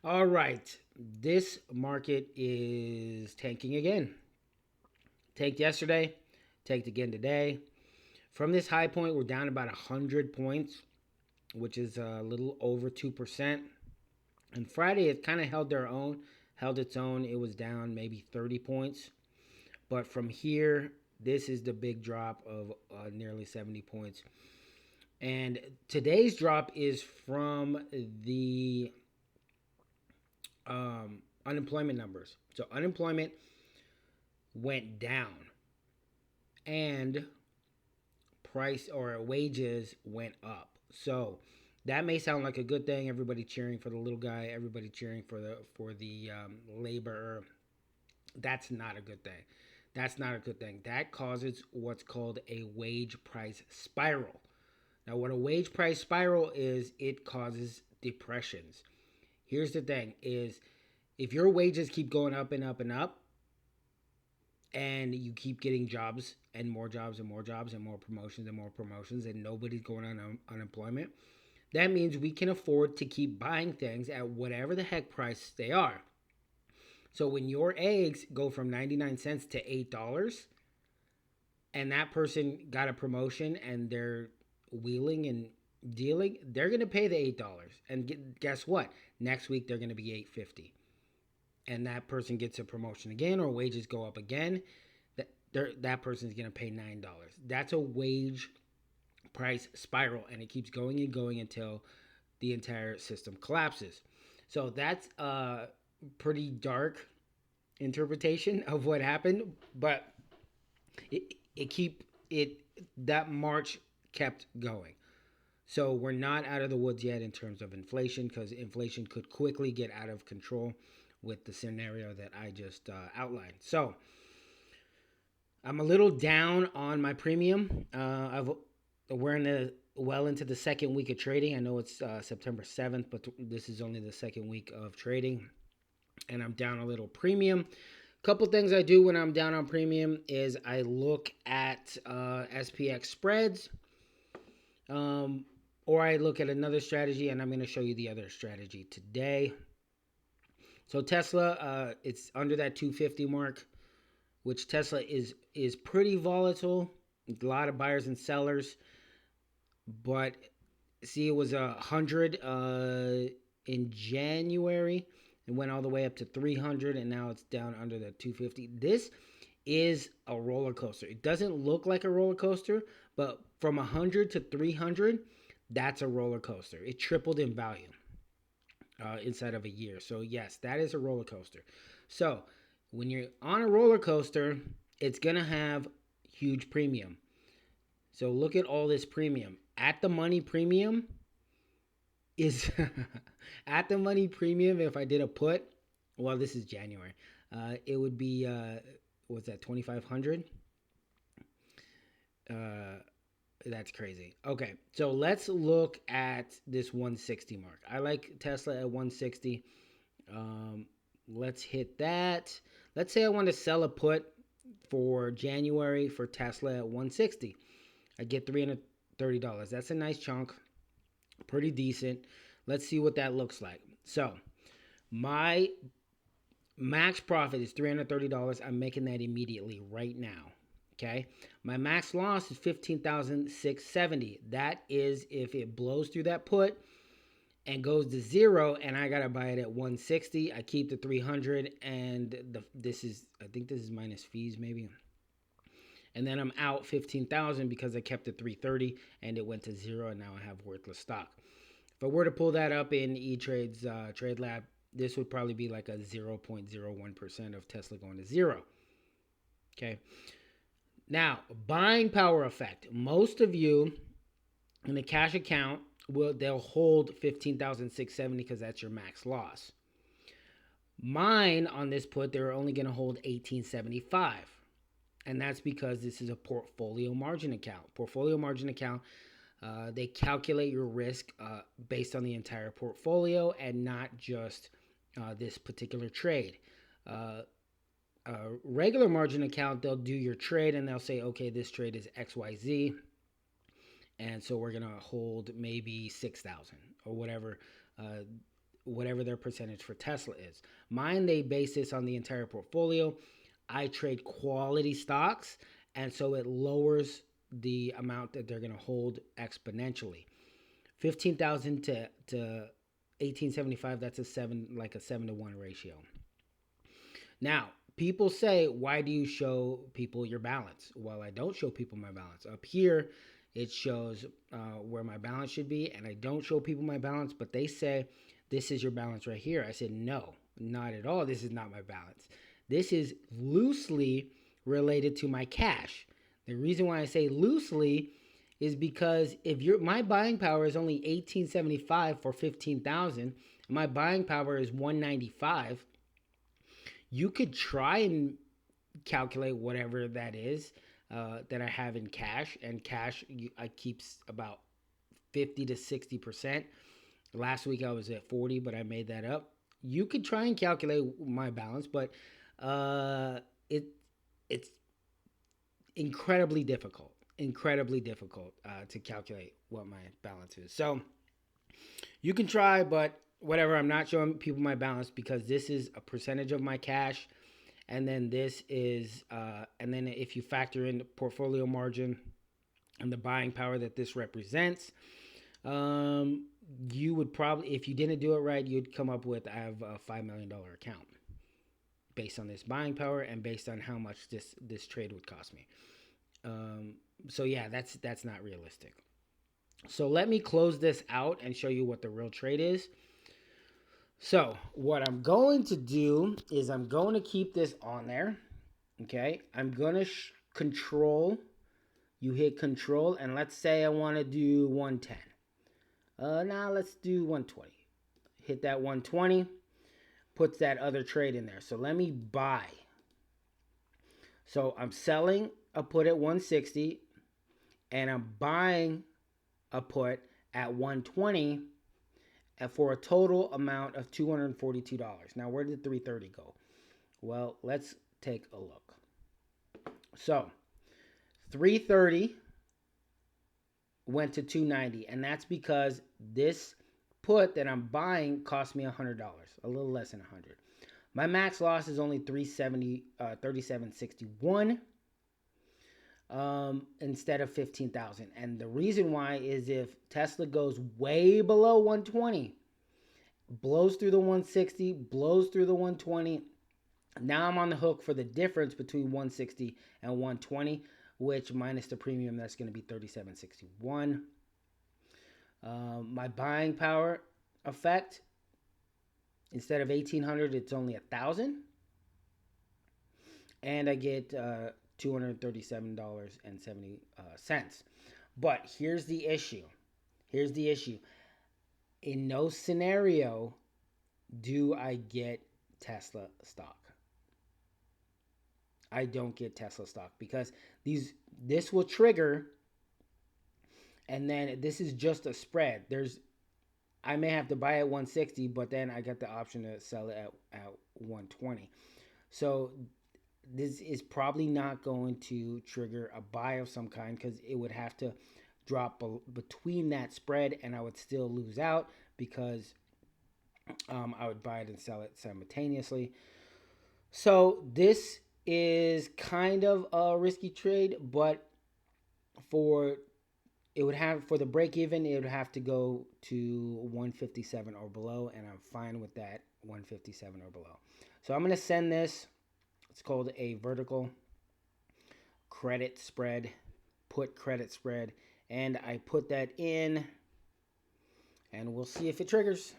All right. This market is tanking again. Tanked yesterday, tanked again today. From this high point, we're down about 100 points, which is a little over 2%. And Friday, it kind of held its own. It was down maybe 30 points. But from here, this is the big drop of nearly 70 points. And today's drop is from the unemployment numbers. So unemployment went down and price or wages went up. So that may sound like a good thing. Everybody cheering for the little guy. Everybody cheering for the laborer. That's not a good thing. That's not a good thing. That causes what's called a wage price spiral. Now, what a wage price spiral is, it causes depressions. Here's the thing: is if your wages keep going up and up and up, and you keep getting jobs and more jobs and more jobs and more promotions and more promotions, and nobody's going on unemployment, that means we can afford to keep buying things at whatever the heck price they are. So when your eggs go from 99 cents to $8, and that person got a promotion and they're wheeling and dealing, they're going to pay the $8. And guess what? Next week they're going to be 8.50. And that person gets a promotion again, or wages go up again, that person's going to pay $9. That's a wage price spiral, and it keeps going and going until the entire system collapses. So that's a pretty dark interpretation of what happened, but it keep it that march kept going. So we're not out of the woods yet in terms of inflation, because inflation could quickly get out of control with the scenario that I just outlined. So I'm a little down on my premium. We're in the well into the second week of trading. I know it's September 7th, but this is only the second week of trading, and I'm down a little premium. Couple things I do when I'm down on premium is I look at SPX spreads, or I look at another strategy, and I'm going to show you the other strategy today. So Tesla, it's under that 250 mark, which Tesla is pretty volatile. A lot of buyers and sellers, but see, it was 100 in January. It went all the way up to 300, and now it's down under the 250. This is a roller coaster. It doesn't look like a roller coaster, but from 100 to 300, that's a roller coaster. It tripled in value inside of a year. So yes, that is a roller coaster. So when you're on a roller coaster, it's gonna have huge premium. So look at all this premium. At the money premium is at the money premium. If I did a put, well, this is January. It would be what's that, 2,500? Uh, that's crazy. Okay, so let's look at this 160 mark. I like Tesla at 160. Let's hit that. Let's say I want to sell a put for January for Tesla at 160. I get $330. That's a nice chunk, pretty decent. Let's see what that looks like. So my max profit is $330. I'm making that immediately right now. Okay. My max loss is 15,670. That is if it blows through that put and goes to zero, and I gotta buy it at 160. I keep the 300, and I think this is minus fees maybe. And then I'm out 15,000 because I kept it 330 and it went to zero, and now I have worthless stock. If I were to pull that up in E-Trade's Trade Lab, this would probably be like a 0.01% of Tesla going to zero. Okay. Now, buying power effect. Most of you in a cash account they'll hold 15,670 because that's your max loss. Mine on this put, they're only going to hold 1875. And that's because this is a portfolio margin account. Portfolio margin account, they calculate your risk based on the entire portfolio and not just this particular trade. A regular margin account, they'll do your trade and they'll say, okay, this trade is XYZ. And so we're going to hold maybe 6,000 or whatever whatever their percentage for Tesla is. Mine, they base this on the entire portfolio. I trade quality stocks, and so it lowers the amount that they're going to hold exponentially. 15,000 to 1875, that's a 7 to 1 ratio. Now, people say, why do you show people your balance? Well, I don't show people my balance. Up here, it shows where my balance should be, and I don't show people my balance, but they say, this is your balance right here. I said, no, not at all. This is not my balance. This is loosely related to my cash. The reason why I say loosely is because if my buying power is only 1875 for 15,000, my buying power is 195, you could try and calculate whatever that is that I have in cash. And cash, I keep about 50 to 60%. Last week I was at 40, but I made that up. You could try and calculate my balance, but it's incredibly difficult to calculate what my balance is. So you can try, but whatever. I'm not showing people my balance because this is a percentage of my cash, and then this is and then if you factor in the portfolio margin and the buying power that this represents, you would probably, if you didn't do it right, you'd come up with, I have a $5 million account based on this buying power and based on how much this trade would cost me. So yeah, that's not realistic. So let me close this out and show you what the real trade is. So what I'm going to do is I'm going to keep this on there. Okay, I'm going to control. You hit control, and let's say I want to do 110. Now let's do 120. Hit that 120. Puts that other trade in there. So let me buy. So I'm selling a put at 160, and I'm buying a put at 120 for a total amount of $242. Now, where did 330 go? Well, let's take a look. So 330 went to 290, and that's because this put that I'm buying cost me $100, a little less than 100. My max loss is only 37.61 instead of 15,000. And the reason why is if Tesla goes way below 120, blows through the 160, blows through the 120, now I'm on the hook for the difference between 160 and 120, which minus the premium, that's going to be 37.61. My buying power effect, instead of 1,800, it's only 1,000. And I get $237.70. But here's the issue. In no scenario do I get Tesla stock. I don't get Tesla stock because this will trigger, and then this is just a spread. I may have to buy at 160, but then I got the option to sell it at 120. So this is probably not going to trigger a buy of some kind because it would have to drop between that spread, and I would still lose out because I would buy it and sell it simultaneously. So this is kind of a risky trade, but for the break even, it would have to go to 157 or below, and I'm fine with that, 157 or below. So I'm going to send this. It's called a vertical credit spread, put credit spread, and I put that in, and we'll see if it triggers.